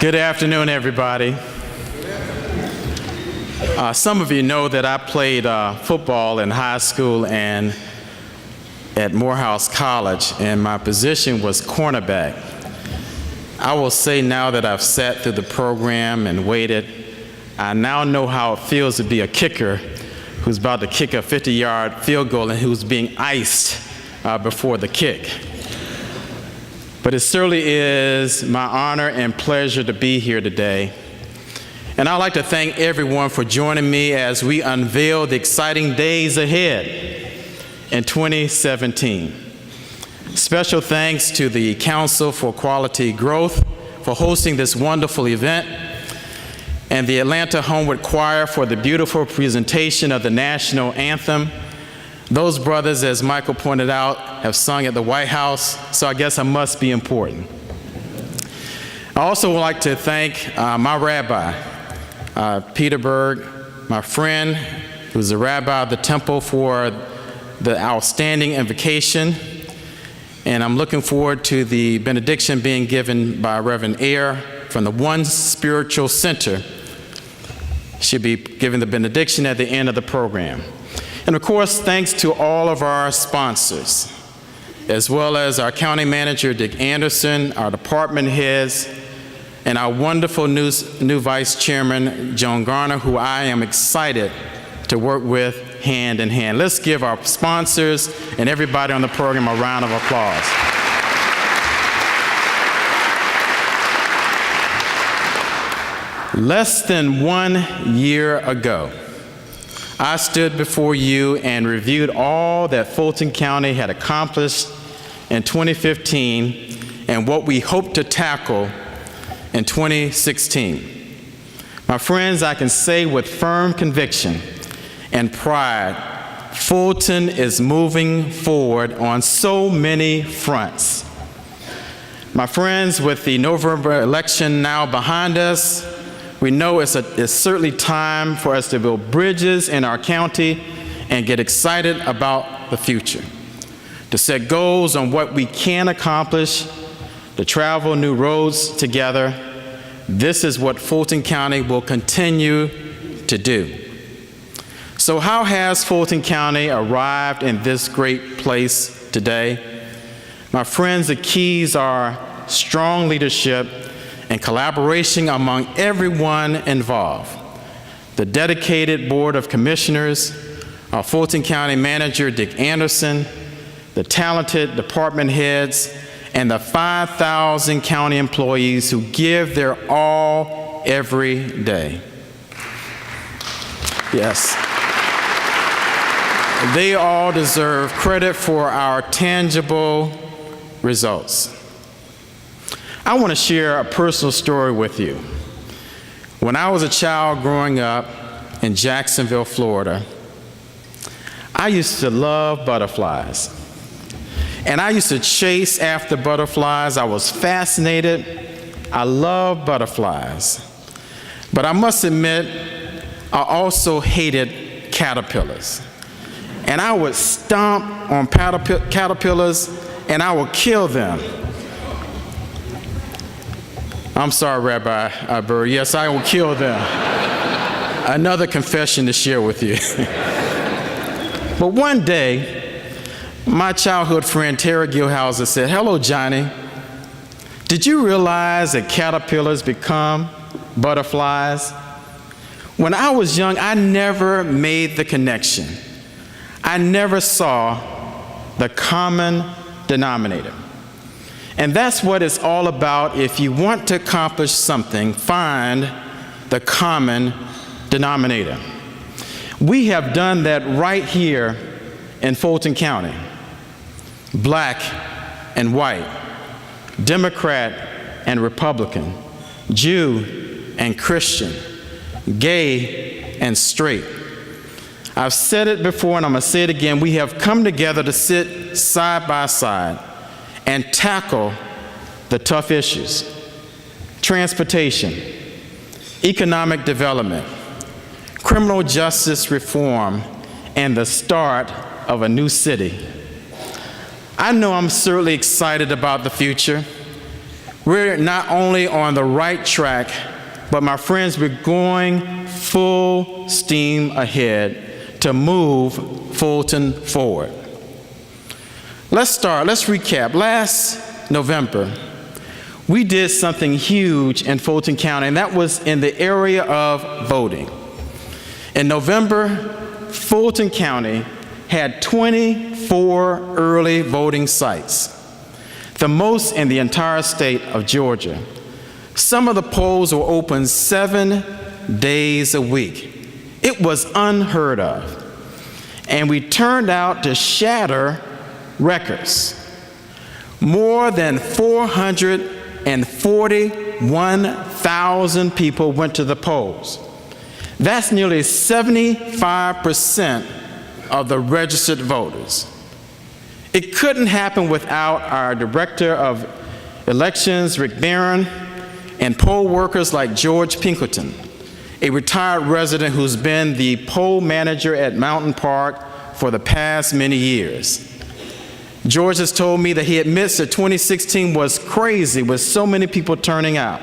Good afternoon, everybody. Some of you know that I played football in high school and at Morehouse College, and my position was cornerback. I will say now that I've sat through the program and waited, I now know how it feels to be a kicker who's about to kick a 50-yard field goal and who's being iced before the kick. But it certainly is my honor and pleasure to be here today. And I'd like to thank everyone for joining me as we unveil the exciting days ahead in 2017. Special thanks to the Council for Quality Growth for hosting this wonderful event, and the Atlanta Homeward Choir for the beautiful presentation of the national anthem. Those brothers, as Michael pointed out, have sung at the White House, so I guess I must be important. I also would like to thank my rabbi, Peter Berg, my friend, who's the rabbi of the temple, for the outstanding invocation. And I'm looking forward to the benediction being given by Reverend Ayer from the One Spiritual Center. She'll be giving the benediction at the end of the program. And of course, thanks to all of our sponsors, as well as our county manager, Dick Anderson, our department heads, and our wonderful new vice chairman, Joan Garner, who I am excited to work with hand in hand. Let's give our sponsors and everybody on the program a round of applause. Less than 1 year ago, I stood before you and reviewed all that Fulton County had accomplished in 2015 and what we hope to tackle in 2016. My friends, I can say with firm conviction and pride, Fulton is moving forward on so many fronts. My friends, with the November election now behind us, we know it's certainly time for us to build bridges in our county and get excited about the future, to set goals on what we can accomplish, to travel new roads together. This is what Fulton County will continue to do. So how has Fulton County arrived in this great place today? My friends, the keys are strong leadership and collaboration among everyone involved. The dedicated Board of Commissioners, our Fulton County Manager, Dick Anderson, the talented department heads, and the 5,000 county employees who give their all every day. Yes. They all deserve credit for our tangible results. I want to share a personal story with you. When I was a child growing up in Jacksonville, Florida, I used to love butterflies. And I used to chase after butterflies. I was fascinated. I love butterflies. But I must admit, I also hated caterpillars. And I would stomp on caterpillars and I would kill them. I'm sorry, Rabbi Burr. Yes, I will kill them. Another confession to share with you. But one day, my childhood friend Tara Gilhouser said, "Hello, Johnny. Did you realize that caterpillars become butterflies?" When I was young, I never made the connection. I never saw the common denominator. And that's what it's all about. If you want to accomplish something, find the common denominator. We have done that right here in Fulton County. Black and white, Democrat and Republican, Jew and Christian, gay and straight. I've said it before and I'm going to say it again. We have come together to sit side by side and tackle the tough issues: transportation, economic development, criminal justice reform, and the start of a new city. I know I'm certainly excited about the future. We're not only on the right track, but my friends, we're going full steam ahead to move Fulton forward. Let's recap. Last November, we did something huge in Fulton County, and that was in the area of voting. In November, Fulton County had 24 early voting sites, the most in the entire state of Georgia. Some of the polls were open 7 days a week. It was unheard of. And we turned out to shatter records. More than 441,000 people went to the polls. That's nearly 75% of the registered voters. It couldn't happen without our Director of Elections, Rick Barron, and poll workers like George Pinkerton, a retired resident who's been the poll manager at Mountain Park for the past many years. George has told me that he admits that 2016 was crazy with so many people turning out,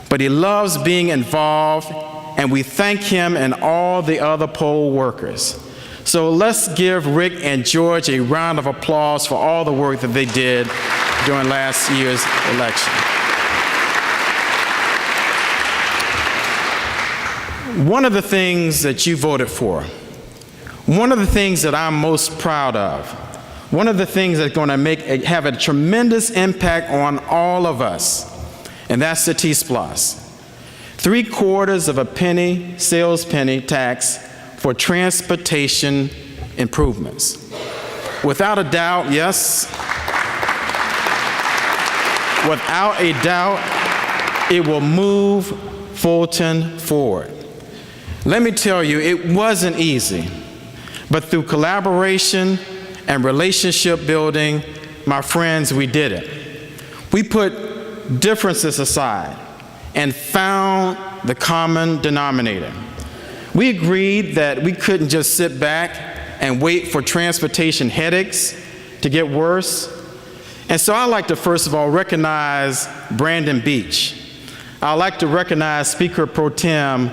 but he loves being involved, and we thank him and all the other poll workers. So let's give Rick and George a round of applause for all the work that they did during last year's election. One of the things that you voted for, one of the things that I'm most proud of, one of the things that's going to have a tremendous impact on all of us, and that's the T-Splosh. 3/4 of a penny, sales penny tax for transportation improvements. Without a doubt, yes, without a doubt, it will move Fulton forward. Let me tell you, it wasn't easy, but through collaboration and relationship building, my friends, we did it. We put differences aside and found the common denominator. We agreed that we couldn't just sit back and wait for transportation headaches to get worse. And so I'd like to first of all recognize Brandon Beach. I'd like to recognize Speaker Pro Tem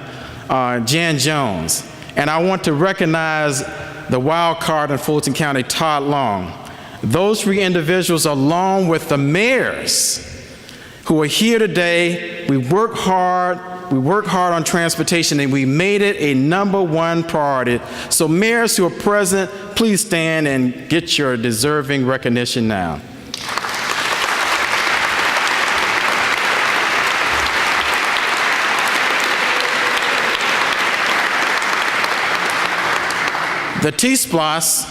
Jan Jones. And I want to recognize the wild card in Fulton County, Todd Long. Those 3 individuals, along with the mayors who are here today, we work hard on transportation, and we made it a #1 priority. So mayors who are present, please stand and get your deserving recognition now. The T-Splosh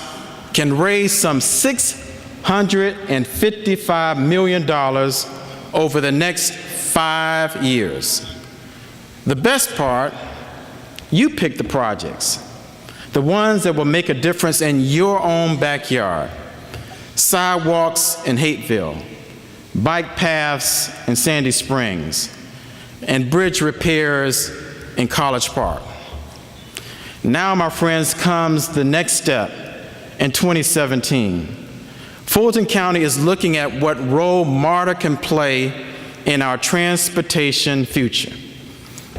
can raise some $655 million over the next 5 years. The best part, you pick the projects, the ones that will make a difference in your own backyard. Sidewalks in Hateville, bike paths in Sandy Springs, and bridge repairs in College Park. Now, my friends, comes the next step in 2017. Fulton County is looking at what role MARTA can play in our transportation future.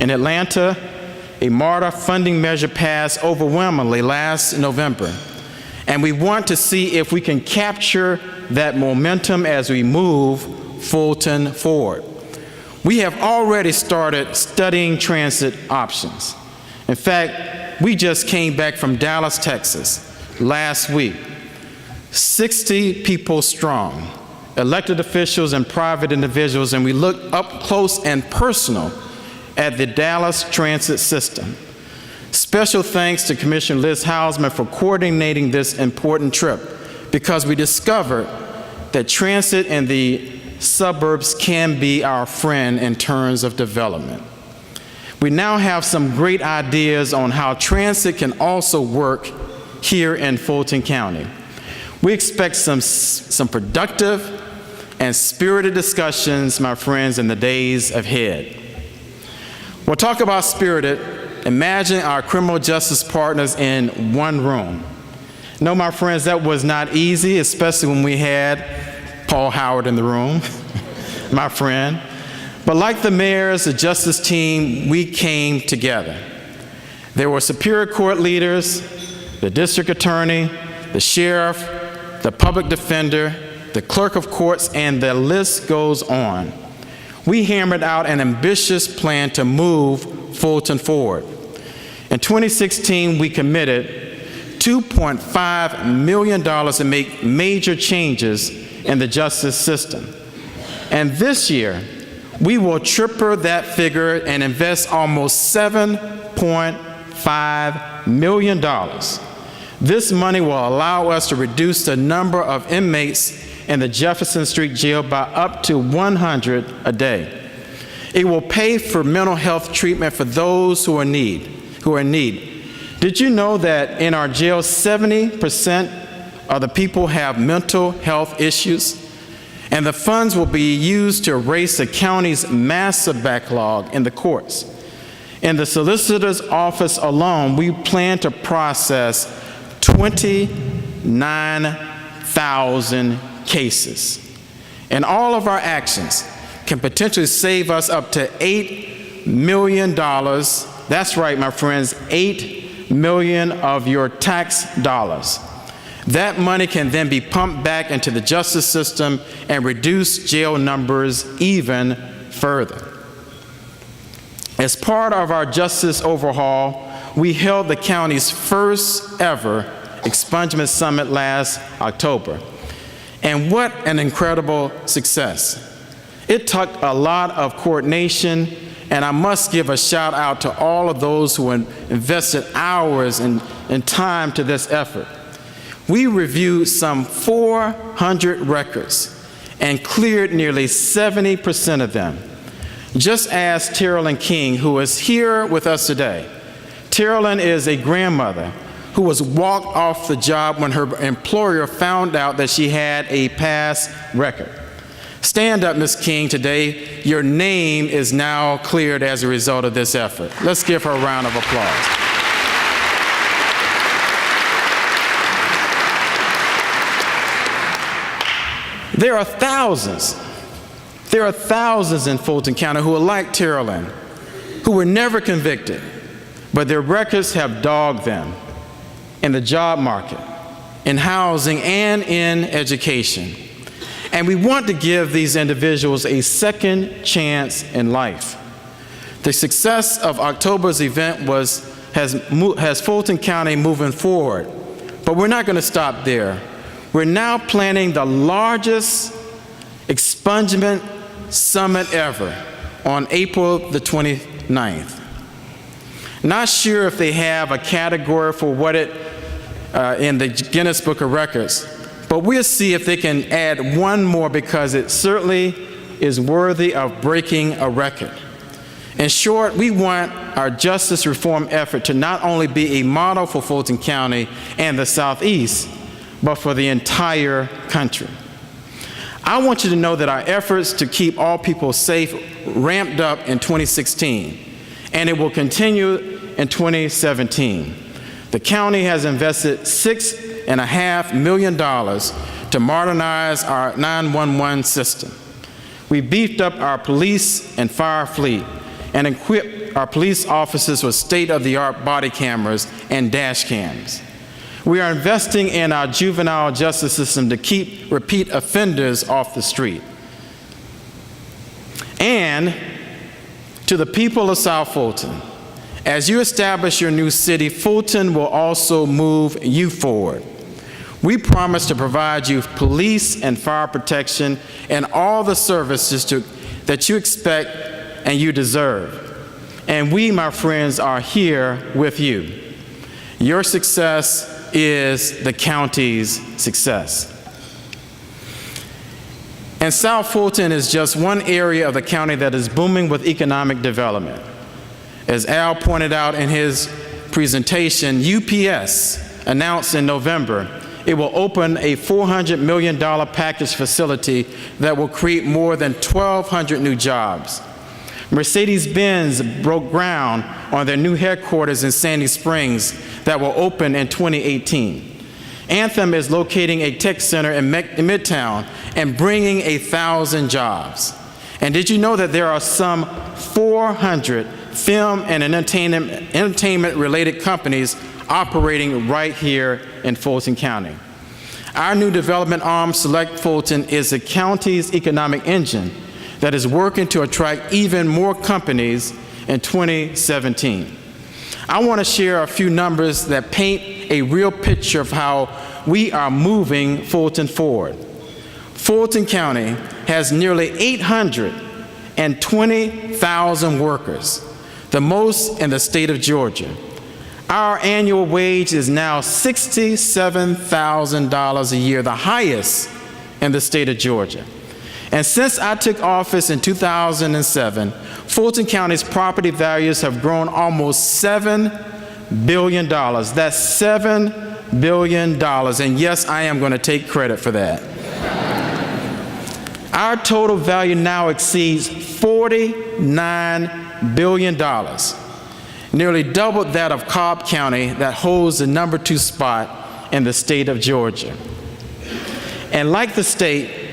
In Atlanta, a MARTA funding measure passed overwhelmingly last November, and we want to see if we can capture that momentum as we move Fulton forward. We have already started studying transit options. In fact, we just came back from Dallas, Texas last week, 60 people strong, elected officials and private individuals, and we looked up close and personal at the Dallas transit system. Special thanks to Commissioner Liz Hausman for coordinating this important trip, because we discovered that transit in the suburbs can be our friend in terms of development. We now have some great ideas on how transit can also work here in Fulton County. We expect some productive and spirited discussions, my friends, in the days ahead. We'll talk about spirited. Imagine our criminal justice partners in one room. No, my friends, that was not easy, especially when we had Paul Howard in the room. my friend. But like the mayors, the justice team, we came together. There were Superior Court leaders, the district attorney, the sheriff, the public defender, the clerk of courts, and the list goes on. We hammered out an ambitious plan to move Fulton forward. In 2016, we committed $2.5 million to make major changes in the justice system. And this year, we will triple that figure and invest almost $7.5 million. This money will allow us to reduce the number of inmates in the Jefferson Street Jail by up to 100 a day. It will pay for mental health treatment for those who are in need. Did you know that in our jail, 70% of the people have mental health issues? And the funds will be used to erase the county's massive backlog in the courts. In the solicitor's office alone, we plan to process 29,000 cases. And all of our actions can potentially save us up to $8 million. That's right, my friends, $8 million of your tax dollars. That money can then be pumped back into the justice system and reduce jail numbers even further. As part of our justice overhaul, we held the county's first ever expungement summit last October. And what an incredible success. It took a lot of coordination, and I must give a shout out to all of those who invested hours and time to this effort. We reviewed some 400 records and cleared nearly 70% of them. Just ask Terrellyn King, who is here with us today. Terrellyn is a grandmother who was walked off the job when her employer found out that she had a past record. Stand up, Ms. King, today. Your name is now cleared as a result of this effort. Let's give her a round of applause. There are thousands in Fulton County who are like Terrellyn, who were never convicted, but their records have dogged them in the job market, in housing, and in education. And we want to give these individuals a second chance in life. The success of October's event has Fulton County moving forward, but we're not going to stop there. We're now planning the largest expungement summit ever on April the 29th. Not sure if they have a category for what it in the Guinness Book of Records, but we'll see if they can add one more, because it certainly is worthy of breaking a record. In short, we want our justice reform effort to not only be a model for Fulton County and the Southeast, but for the entire country. I want you to know that our efforts to keep all people safe ramped up in 2016, and it will continue in 2017. The county has invested $6.5 million to modernize our 911 system. We beefed up our police and fire fleet and equipped our police officers with state-of-the-art body cameras and dash cams. We are investing in our juvenile justice system to keep repeat offenders off the street. And to the people of South Fulton, as you establish your new city, Fulton will also move you forward. We promise to provide you police and fire protection and all the services that you expect and you deserve. And we, my friends, are here with you. Your success is the county's success. And South Fulton is just one area of the county that is booming with economic development. As Al pointed out in his presentation, UPS announced in November it will open a $400 million package facility that will create more than 1,200 new jobs. Mercedes-Benz broke ground on their new headquarters in Sandy Springs that will open in 2018. Anthem is locating a tech center in Midtown and bringing 1,000 jobs. And did you know that there are some 400 film and entertainment-related companies operating right here in Fulton County? Our new development arm, Select Fulton, is the county's economic engine that is working to attract even more companies in 2017. I want to share a few numbers that paint a real picture of how we are moving Fulton forward. Fulton County has nearly 820,000 workers, the most in the state of Georgia. Our annual wage is now $67,000 a year, the highest in the state of Georgia. And since I took office in 2007, Fulton County's property values have grown almost $7 billion. That's $7 billion. And yes, I am going to take credit for that. Our total value now exceeds $49 billion, nearly double that of Cobb County, that holds the number 2 spot in the state of Georgia. And like the state,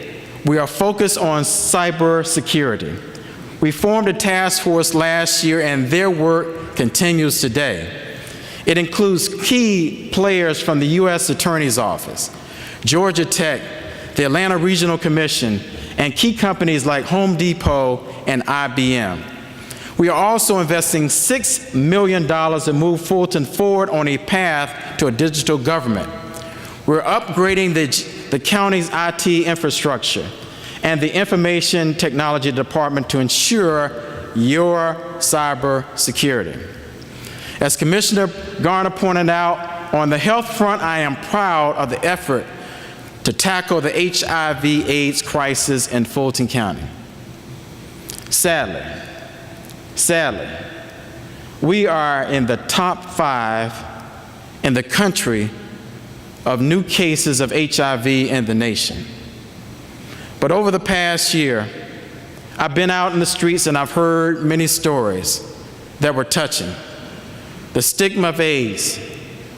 we are focused on cybersecurity. We formed a task force last year, and their work continues today. It includes key players from the U.S. Attorney's Office, Georgia Tech, the Atlanta Regional Commission, and key companies like Home Depot and IBM. We are also investing $6 million to move Fulton forward on a path to a digital government. We're upgrading the county's IT infrastructure and the Information Technology Department to ensure your cyber security. As Commissioner Garner pointed out, on the health front, I am proud of the effort to tackle the HIV/AIDS crisis in Fulton County. Sadly, we are in the top 5 in the country of new cases of HIV in the nation. But over the past year, I've been out in the streets and I've heard many stories that were touching. The stigma of AIDS,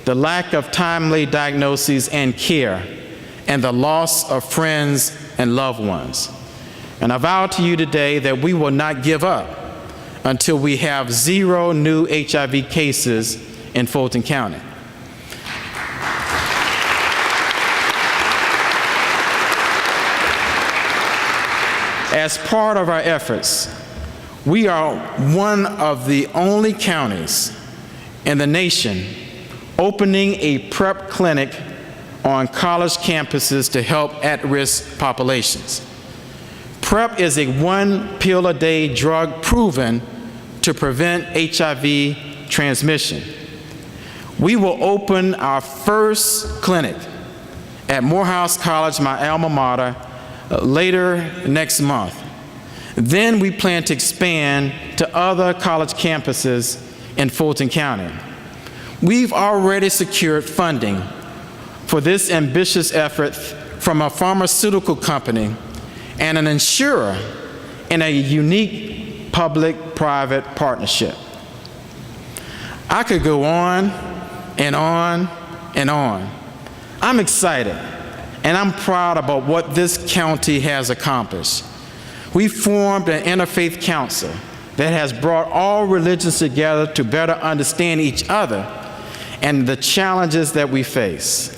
the lack of timely diagnoses and care, and the loss of friends and loved ones. And I vow to you today that we will not give up until we have 0 new HIV cases in Fulton County. As part of our efforts, we are one of the only counties in the nation opening a PrEP clinic on college campuses to help at-risk populations. PrEP is a 1 pill a day drug proven to prevent HIV transmission. We will open our first clinic at Morehouse College, my alma mater, later next month. Then we plan to expand to other college campuses in Fulton County. We've already secured funding for this ambitious effort from a pharmaceutical company and an insurer in a unique public-private partnership. I could go on and on and on. I'm excited and I'm proud about what this county has accomplished. We formed an interfaith council that has brought all religions together to better understand each other and the challenges that we face.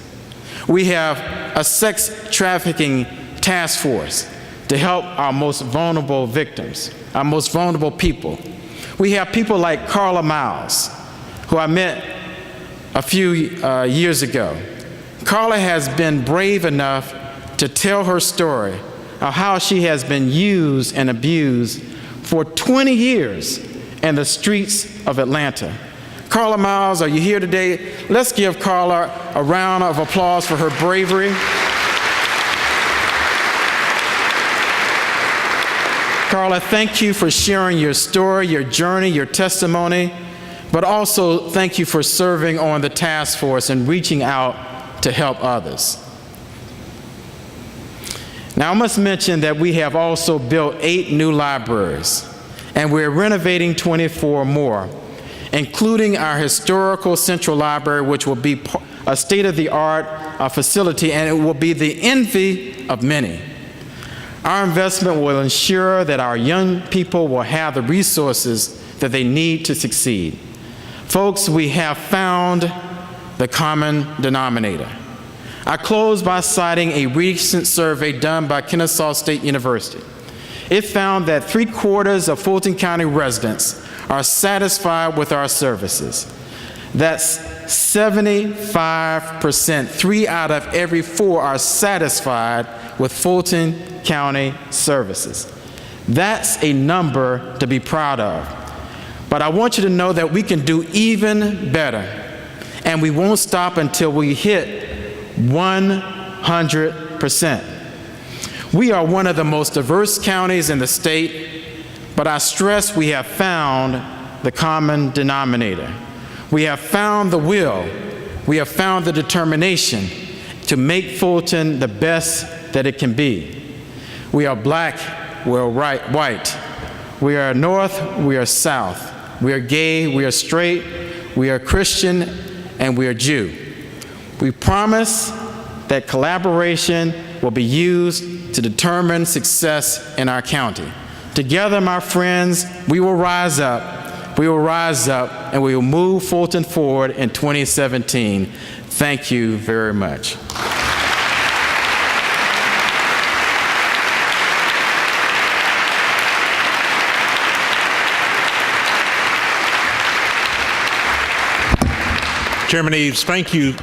We have a sex trafficking task force to help our most vulnerable victims, our most vulnerable people. We have people like Carla Miles, who I met a few years ago. Carla has been brave enough to tell her story of how she has been used and abused for 20 years in the streets of Atlanta. Carla Miles, are you here today? Let's give Carla a round of applause for her bravery. Carla, thank you for sharing your story, your journey, your testimony, but also thank you for serving on the task force and reaching out to help others. Now, I must mention that we have also built 8 new libraries, and we're renovating 24 more, including our historical Central Library, which will be a state-of-the-art facility, and it will be the envy of many. Our investment will ensure that our young people will have the resources that they need to succeed. Folks, we have found the common denominator. I close by citing a recent survey done by Kennesaw State University. It found that 3/4 of Fulton County residents are satisfied with our services. That's 75%. 3 out of every 4 are satisfied with Fulton County services. That's a number to be proud of. But I want you to know that we can do even better, and we won't stop until we hit 100%. We are one of the most diverse counties in the state, but I stress we have found the common denominator. We have found the will, we have found the determination to make Fulton the best that it can be. We are black, we are white, we are north, we are south, we are gay, we are straight, we are Christian, and we are Jew. We promise that collaboration will be used to determine success in our county. Together, my friends, we will rise up, and we will move Fulton forward in 2017. Thank you very much. Chairman Eves, thank you